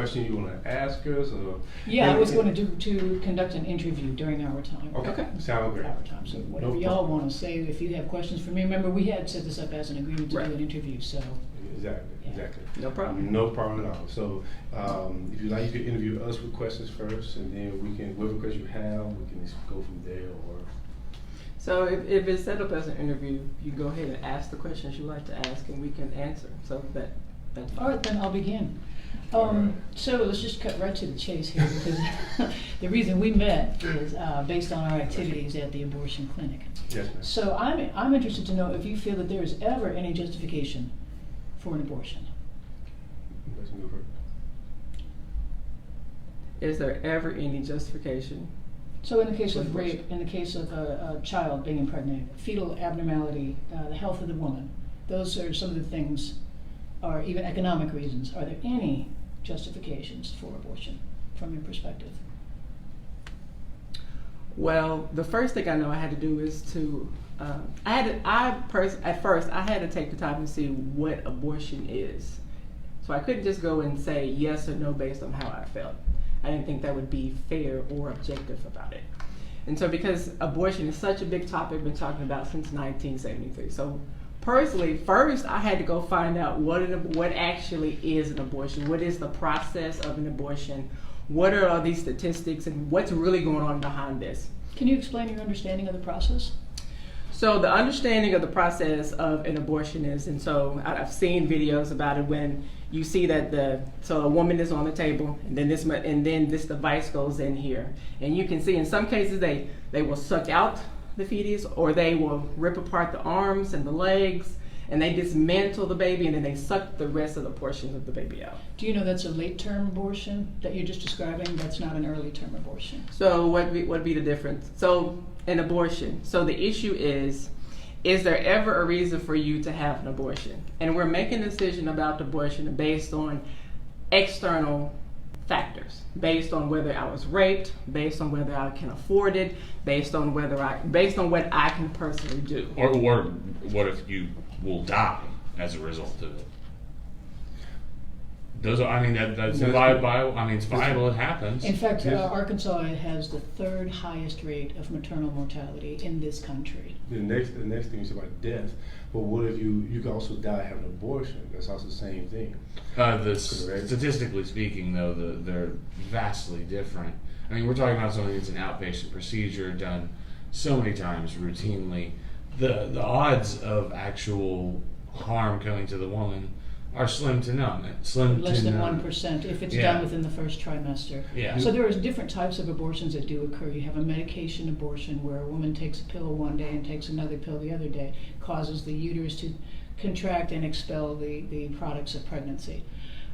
question you want to ask us? Or I was going to conduct an interview during our time. Okay. Sounds great. Our time. So whatever y'all want to say, if you have questions for me, remember we had set this up as an agreement to do an interview. So Exactly. No problem. No problem at all. So if you like, you can interview us with questions first, and then we can, whatever questions you have, we can just go from there. Or so if it's set up as an interview, you go ahead and ask the questions you like to ask, and we can answer. So that's fine. All right, then I'll begin. So let's just cut right to the chase here, because the reason we met is based on our activities at the abortion clinic. Yes, ma'am. So I'm interested to know if you feel that there is ever any justification for an abortion. Let's move her. Is there ever any justification? So in the case of rape, in the case of a child being impregnated, fetal abnormality, the health of the woman, those are some of the things, or even economic reasons. Are there any justifications for abortion from your perspective? Well, the first thing I know I had to do is to, at first I had to take the time to see what abortion is. So I couldn't just go and say yes or no based on how I felt. I didn't think that would be fair or objective about it. And so because abortion is such a big topic, been talking about since 1973. So personally, first I had to go find out what actually is an abortion. What is the process of an abortion? What are all these statistics and what's really going on behind this? Can you explain your understanding of the process? So the understanding of the process of an abortion is, and so I've seen videos about it when you see that so a woman is on the table and then this device goes in here, and you can see in some cases they will suck out the fetus, or they will rip apart the arms and the legs, and they dismantle the baby, and then they suck the rest of the portions of the baby out. Do you know that's a late-term abortion that you're just describing? That's not an early-term abortion. So what would be the difference? So an abortion. So the issue is there ever a reason for you to have an abortion? And we're making a decision about abortion based on external factors, based on whether I was raped, based on whether I can afford it, based on what I can personally do. Or what if you will die as a result of it? Those are, I mean, that's viable. I mean, it's viable. It happens. In fact, Arkansas has the third highest rate of maternal mortality in this country. The next thing is about death. But what if you can also die having an abortion? That's also the same thing. Statistically speaking, though, they're vastly different. I mean, we're talking about something that's an outpatient procedure done so many times routinely. The odds of actual harm coming to the woman are slim to none. Less than 1% if it's done within the first trimester. Yeah. So there are different types of abortions that do occur. You have a medication abortion where a woman takes a pill one day and takes another pill the other day, causes the uterus to contract and expel the products of pregnancy.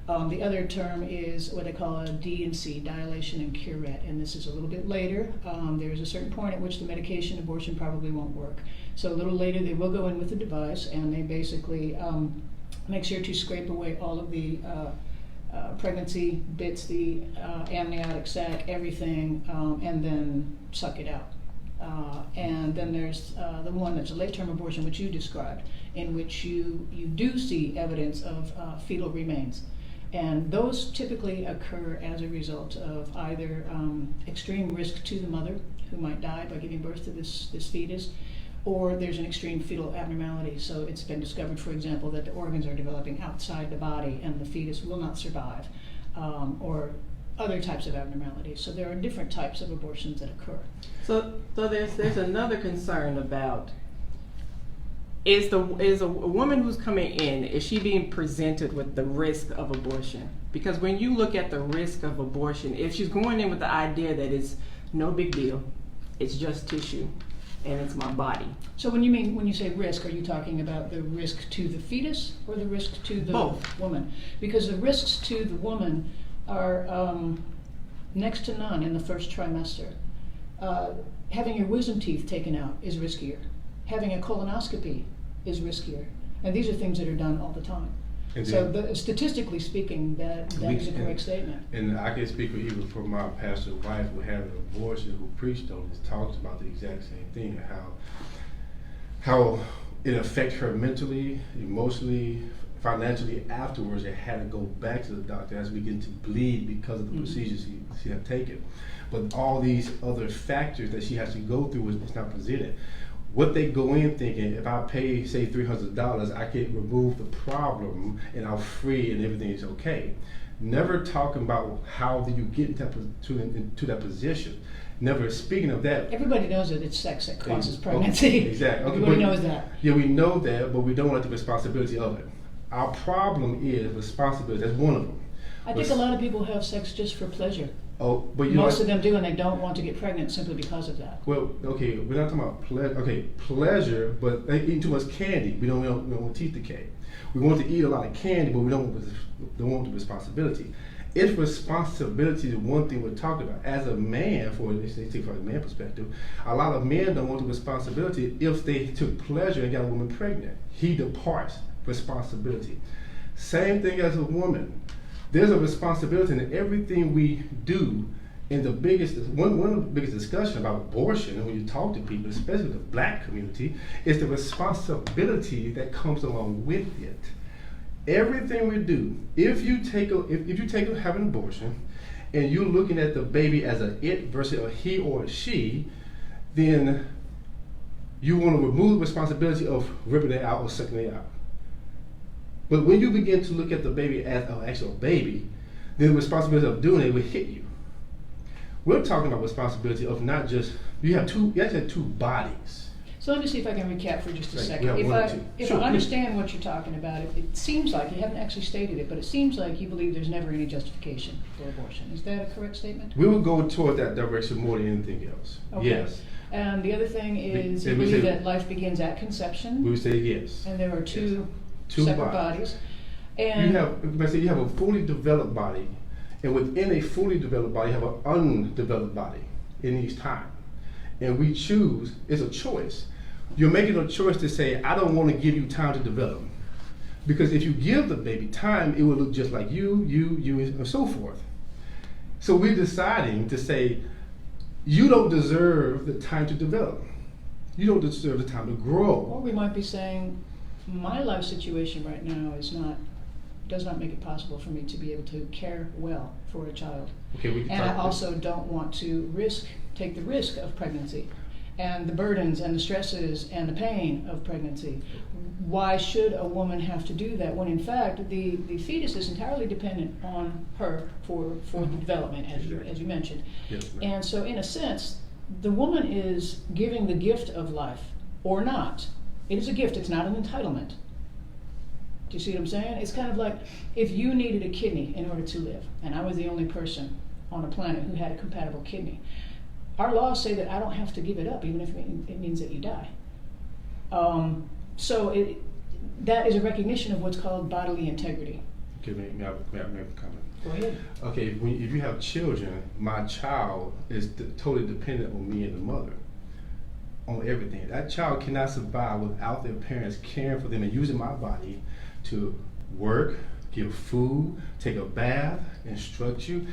The other term is what they call a D&C, dilation and curette, and this is a little bit later. There's a certain point at which the medication abortion probably won't work. So a little later they will go in with the device, and they basically make sure to scrape away all of the pregnancy bits, the amniotic sac, everything, and then suck it out. And then there's the one that's a late-term abortion, which you described, in which you do see evidence of fetal remains. And those typically occur as a result of either extreme risk to the mother, who might die by giving birth to this fetus, or there's an extreme fetal abnormality. So it's been discovered, for example, that the organs are developing outside the body and the fetus will not survive, or other types of abnormalities. So there are different types of abortions that occur. So there's another concern about, is a woman who's coming in, is she being presented with the risk of abortion? Because when you look at the risk of abortion, if she's going in with the idea that it's no big deal, it's just tissue, and it's my body. So when you say risk, are you talking about the risk to the fetus or the risk to the woman? Because the risks to the woman are next to none in the first trimester. Having your wisdom teeth taken out is riskier. Having a colonoscopy is riskier. And these are things that are done all the time. So statistically speaking, that is a correct statement. And I can speak even for my pastor wife who had an abortion, who preached on this, talked about the exact same thing, and how it affects her mentally, emotionally, financially afterwards, they had to go back to the doctor as we begin to bleed because of the procedures she had taken. But all these other factors that she has to go through is not presented. What they go in thinking, if I pay, say, $300, I can remove the problem and I'm free and everything is okay. Never talking about how do you get into that position. Never speaking of that. Everybody knows that it's sex that causes pregnancy. Exactly. Okay, Everybody knows that. Yeah, we know that, but we don't want the responsibility of it. Our problem is responsibility. That's one of them. I think a lot of people have sex just for pleasure. Oh, but most of them do, and they don't want to get pregnant simply because of that. Well, okay, we're not talking about pleasure. Okay, pleasure, but they eat too much candy. We don't want teeth decay. We want to eat a lot of candy, but we don't want the responsibility. If responsibility is one thing we're talking about. As a man, from a man perspective, a lot of men don't want the responsibility if they took pleasure and got a woman pregnant. He departs responsibility. Same thing as a woman. There's a responsibility in everything we do. And the biggest, one of the biggest discussion about abortion, and when you talk to people, especially the black community, is the responsibility that comes along with it. Everything we do, if you have an abortion, and you're looking at the baby as a it versus a he or a she, then you want to remove the responsibility of ripping it out or sucking it out. But when you begin to look at the baby as an actual baby, then the responsibility of doing it will hit you. We're talking about responsibility of not just, you actually have two bodies. So let me see if I can recap for just a second. If Sure, I understand what you're talking about, it seems like, you haven't actually stated it, but it seems like you believe there's never any justification for abortion. Is that a correct statement? We will go toward that direction more than anything else. Okay. Yes. And the other thing is, you believe that life begins at conception? We would say yes. And there are two Two separate bodies. And you have a fully developed body, and within a fully developed body, you have an undeveloped body in each time. And we choose, it's a choice. You're making a choice to say, I don't want to give you time to develop. Because if you give the baby time, it will look just like you, and so forth. So we're deciding to say, you don't deserve the time to develop. You don't deserve the time to grow. or we might be saying, my life situation right now does not make it possible for me to be able to care well for a child. Okay, we can And I talk also don't want to take the risk of pregnancy and the burdens and the stresses and the pain of pregnancy. Why should a woman have to do that when in fact the fetus is entirely dependent on her for the development, as you mentioned. Yes, ma'am. And so in a sense, the woman is giving the gift of life or not. It is a gift, it's not an entitlement. Do you see what I'm saying? It's kind of like if you needed a kidney in order to live, and I was the only person on the planet who had a compatible kidney. Our laws say that I don't have to give it up, even if it means that you die. So that is a recognition of what's called bodily integrity. Okay, may I make a comment? Go ahead. Okay, if you have children, my child is totally dependent on me and the mother. On everything. That child cannot survive without their parents caring for them and using my body to work, give food, take a bath, instruct you.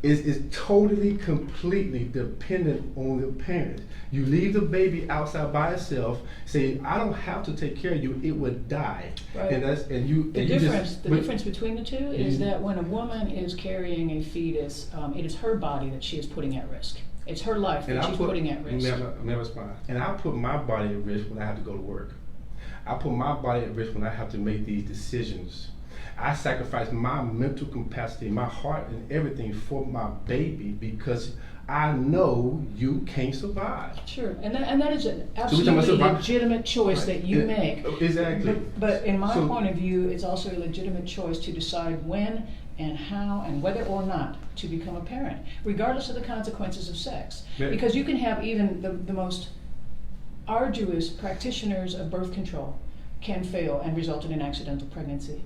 It's totally, completely dependent on the parents. You leave the baby outside by itself, say, I don't have to take care of you, it would die. Right. The difference between the two is that when a woman is carrying a fetus, it is her body that she is putting at risk. It's her life that she's putting at risk. And I put my body at risk when I have to go to work. I put my body at risk when I have to make these decisions. I sacrifice my mental capacity, my heart, and everything for my baby because I know you can't survive. Sure, and that is an absolutely legitimate choice that you make. Exactly. But in my point of view, it's also a legitimate choice to decide when and how and whether or not to become a parent, regardless of the consequences of sex. Because you can have even the most arduous practitioners of birth control can fail and result in an accidental pregnancy.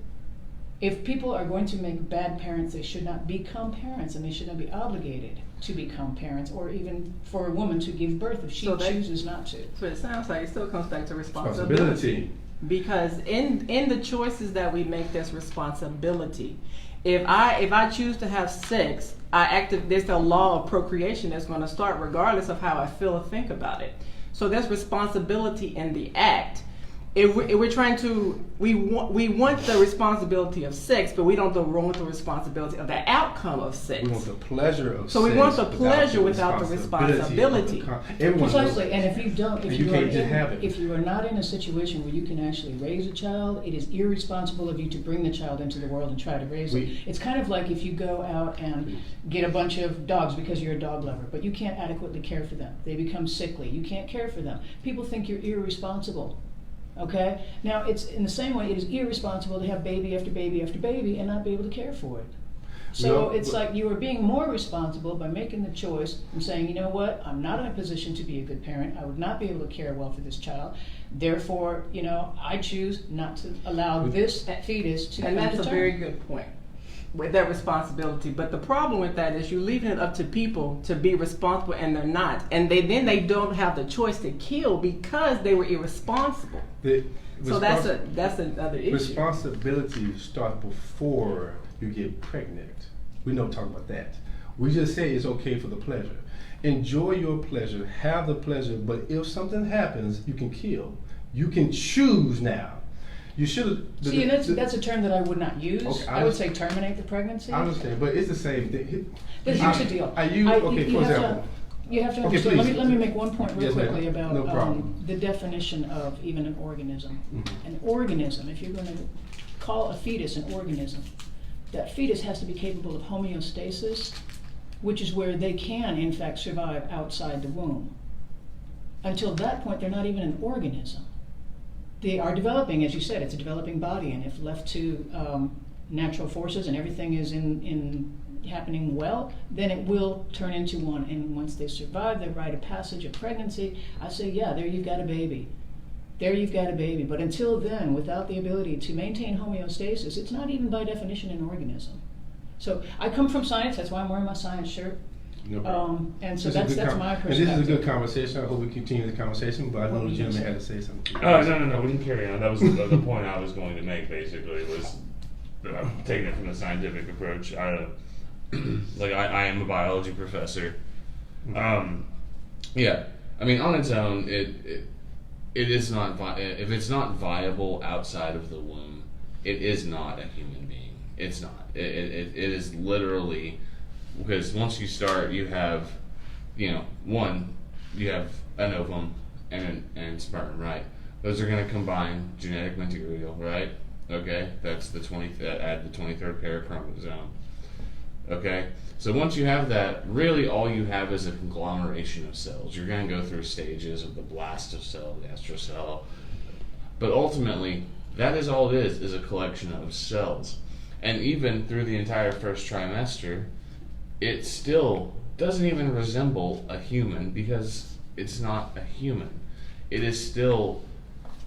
If people are going to make bad parents, they should not become parents, and they should not be obligated to become parents, or even for a woman to give birth if she chooses not to. So it sounds like it still comes back to responsibility. Because in the choices that we make, there's responsibility. If I choose to have sex, there's a law of procreation that's going to start regardless of how I feel or think about it. So there's responsibility in the act. if we're trying to, we want the responsibility of sex, but we don't want the responsibility of the outcome of sex. We want the pleasure of So sex. we want the pleasure without the responsibility. Precisely, and if you don't, And you can't just have it. if you are not in a situation where you can actually raise a child, it is irresponsible of you to bring the child into the world and try to raise it. It's kind of like if you go out and get a bunch of dogs because you're a dog lover, but you can't adequately care for them. They become sickly. You can't care for them. People think you're irresponsible. Okay? Now, it's in the same way, it is irresponsible to have baby after baby after baby and not be able to care for it. So it's like you are being more responsible by making the choice and saying, you know what, I'm not in a position to be a good parent. I would not be able to care well for this child. Therefore, I choose not to allow this fetus to come And that's to a term. very good point with that responsibility. But the problem with that is you're leaving it up to people to be responsible, and they're not. And they don't have the choice to kill because they were irresponsible. So that's another issue. Responsibility starts before you get pregnant. We don't talk about that. We just say it's okay for the pleasure. Enjoy your pleasure, have the pleasure, but if something happens, you can kill. You can choose now. You should. See, and that's a term that I would not use. Okay, I would say terminate the pregnancy. I understand, but it's the same thing. Here's the deal. For example. You have to Okay, understand. please. Let me make one point real Yes, ma'am. quickly about No problem. the definition of even an organism. Mhm. An organism, if you're going to call a fetus an organism, that fetus has to be capable of homeostasis, which is where they can, in fact, survive outside the womb. Until that point, they're not even an organism. They are developing, as you said, it's a developing body, and if left to natural forces and everything is in happening well, then it will turn into one. And once they survive the rite of passage of pregnancy, I say, yeah, there you've got a baby. There you've got a baby. But until then, without the ability to maintain homeostasis, it's not even by definition an organism. So I come from science, that's why I'm wearing my science shirt. No problem. And so This is that's my perspective. And this is a good conversation. I hope we continue the conversation, but I know What the were you gentleman gonna had to say something. Oh, no, we can carry on. That was the point I was going to make, basically, was I'm taking it from the scientific approach. I am a biology professor. Yeah, I mean, on its own, it is not, if it's not viable outside of the womb, it is not a human being. It's not. It is literally, because once you start, you have, you have an ovum and sperm, right? Those are going to combine genetic material, right? Okay, that's the 23rd pair of chromosome. Okay, so once you have that, really all you have is a conglomeration of cells. You're going to go through stages of the blastocell, the astrocell, but ultimately, that is all it is a collection of cells. And even through the entire first trimester, it still doesn't even resemble a human because it's not a human. It is still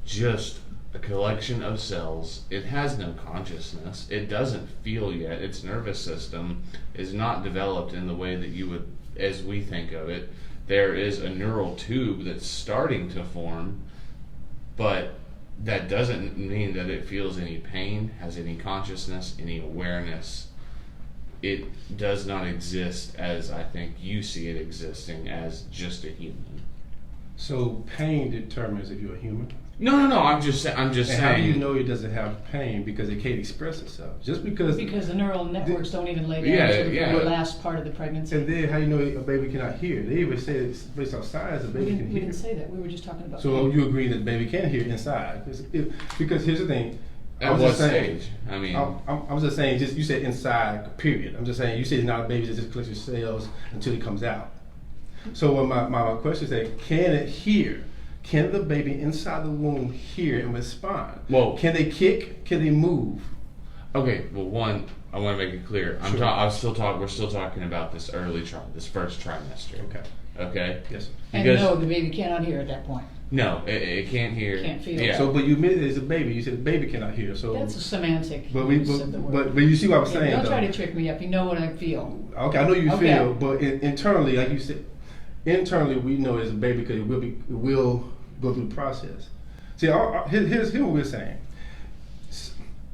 just a collection of cells. It has no consciousness. It doesn't feel yet. Its nervous system is not developed in the way that you would, as we think of it. There is a neural tube that's starting to form, but that doesn't mean that it feels any pain, has any consciousness, any awareness. It does not exist as I think you see it existing, as just a human. So pain determines if you're a human? No. I'm just saying. And how do you know it doesn't have pain? Because it can't express itself. Just because the neural networks don't even lay down to the last part of the pregnancy. And then how you know a baby cannot hear? They even say it's based on science a baby can hear. We didn't say that. We were just talking about So pain. you agree that the baby can hear inside? Because here's the thing. At what stage? I mean, I'm just saying. Just you said inside. Period. I'm just saying. You said it's not a baby. It's just collects your cells until it comes out. So my question is that can it hear? Can the baby inside the womb hear and respond? Well, can they kick? Can they move? Okay. Well, one, I want to make it clear. Sure. We're still talking about this this first trimester. Okay. Okay. Yes, sir. And no, the baby cannot hear at that point. No, it can't hear. Can't feel. Yeah. So, but you admitted it's a baby. You said the baby cannot hear. So That's a semantic But use of the word. but you see what I'm saying? Don't though. try to trick me up. You know what I feel. Okay, I know you Okay. feel, but internally, like you said, internally we know it's a baby because it will go through the process. See, here's what we're saying.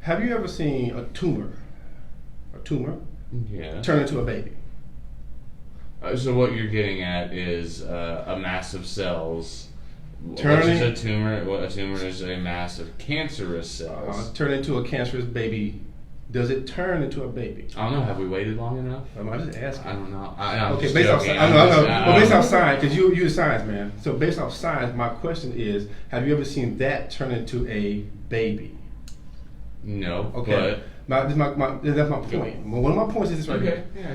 Have you ever seen a tumor Yeah. turn into a baby? So what you're getting at is a mass of cells Turning- Which is a tumor. Well, a tumor is a mass of cancerous cells. Turn into a cancerous baby. Does it turn into a baby? I don't know. Have we waited long enough? I'm just asking. I don't know. I'm Okay, just based off, joking. I know, I'm but based just- off science, because you're a science man. So based off science, my question is: have you ever seen that turn into a baby? No. Okay, that's my point. One of my points is this But, right okay. here: Yeah.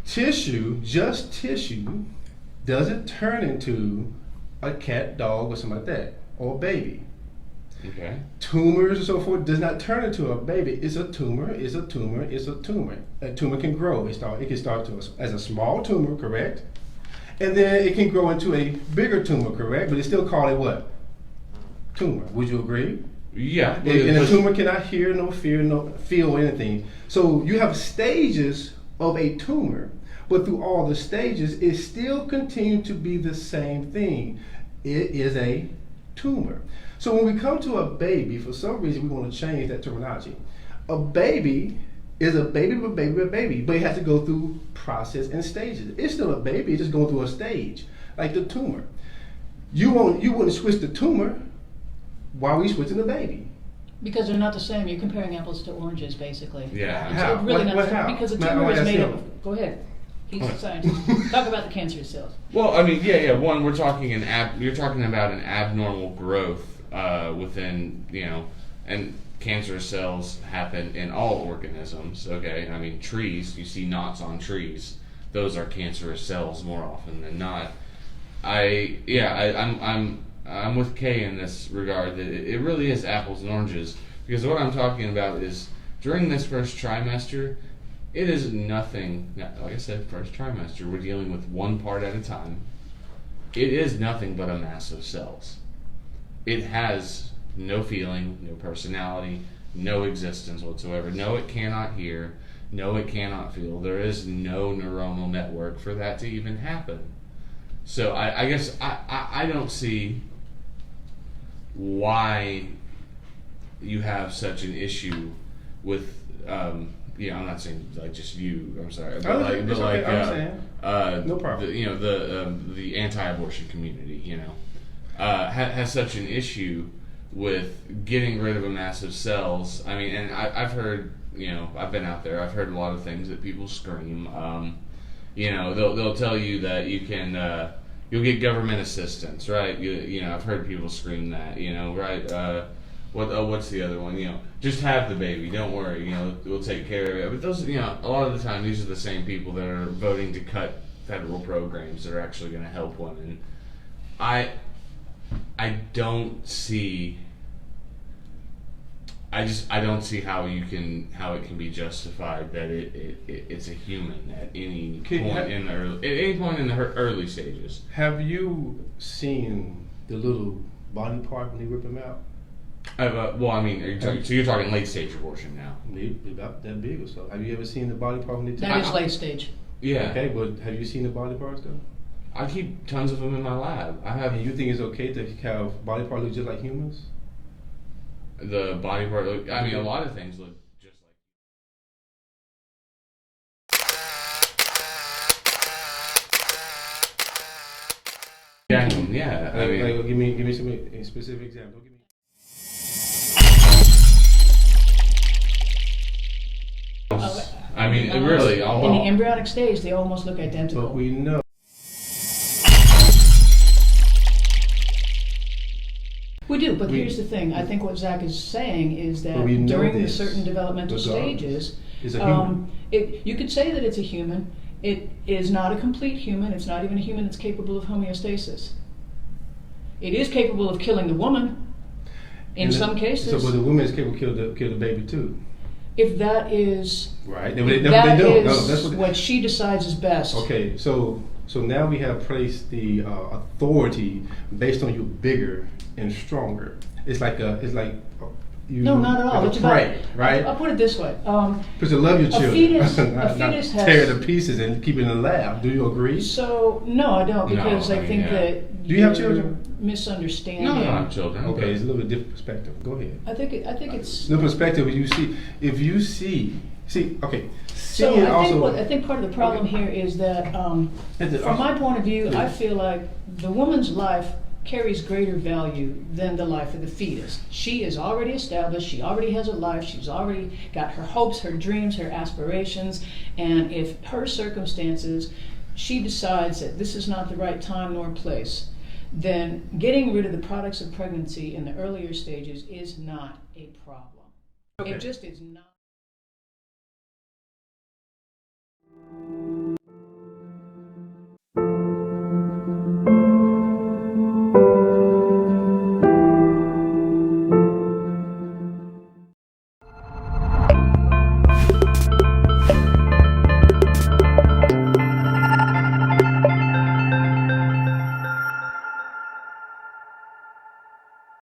tissue, just tissue, doesn't turn into a cat, dog, or something like that, or a baby. Okay. Tumors and so forth does not turn into a baby. It's a tumor. It's a tumor. It's a tumor. A tumor can grow. It can start as a small tumor, correct? And then it can grow into a bigger tumor, correct? But it's still called a what? Tumor. Would you agree? Yeah. And a tumor cannot hear, no fear, no feel anything. So you have stages of a tumor, but through all the stages, it still continues to be the same thing. It is a tumor. So when we come to a baby, for some reason we want to change that terminology. A baby is a baby, but it has to go through process and stages. It's still a baby, it's just going through a stage, like the tumor. You wouldn't switch the tumor. Why are we switching the baby? Because they're not the same. You're comparing apples to oranges, basically. Yeah. It's How? really What not the how? same. Because a Now, I tumor wanna is ask made him. of. Go ahead. He's a scientist. Talk about the cancer cells. Well, I mean, yeah. One, we're talking you're talking about an abnormal growth within, and cancerous cells happen in all organisms. Okay, I mean, trees. You see knots on trees; those are cancerous cells more often than not. I'm with Kay in this regard that it really is apples and oranges, because what I'm talking about is during this first trimester. It is nothing, like I said, first trimester, we're dealing with one part at a time. It is nothing but a mass of cells. It has no feeling, no personality, no existence whatsoever. No, it cannot hear. No, it cannot feel. There is no neuronal network for that to even happen. So I guess I don't see why you have such an issue with I'm not saying like just you. I'm sorry, but No problem. The anti-abortion community, has such an issue with getting rid of a mass of cells. I mean, and I've heard, I've been out there. I've heard a lot of things that people scream. They'll tell you that you can you'll get government assistance, right? I've heard people scream that, right? What's the other one? Just have the baby. Don't worry. We'll take care of it. But those, a lot of the time, these are the same people that are voting to cut federal programs that are actually going to help women. I don't see. I don't see how it can be justified that it's a human at any point in the early stages. Have you seen the little body part when they rip them out? Well, I mean, you're talking late stage abortion now? Maybe about that big or so. Have you ever seen the body part when they take That is late stage. Yeah. Okay, but have you seen the body parts though? I keep tons of them in my lab. I have. And you think it's okay to have body parts look just like humans? The body part. I mean, a lot of things look just like. Yeah. I mean, give me some specific examples. I mean, really. In the embryonic stage, they almost look identical. But we know. We do, but here's the thing. I think what Zach is saying is that But we know during the this certain developmental regardless. stages, It's a human. you could say that it's a human. It is not a complete human. It's not even a human that's capable of homeostasis. It is capable of killing the woman in some cases. So, but the woman is capable of kill the baby too. If that is Right. that they don't. is No, that's what she decides is best. Okay, so now we have placed the authority based on you bigger and stronger. It's like you. No, not at all. like It's a prey, about, right? I'll put it this way. Because you love your children. fetus- not, a fetus not has- tear it to pieces and keep it in the lab. Do you agree? So no, I don't, because No, I think that Do you have you're children? misunderstanding. No, I don't have children. Okay, it's a little bit different perspective. Go ahead. I think it's. The perspective if you see, okay. So seeing I think part of the problem here is that, from my point of view, Yeah. I feel like the woman's life carries greater value than the life of the fetus. She is already established, she already has a life, she's already got her hopes, her dreams, her aspirations, and if her circumstances, she decides that this is not the right time nor place, then getting rid of the products of pregnancy in the earlier stages is not a problem. Okay. It just is not.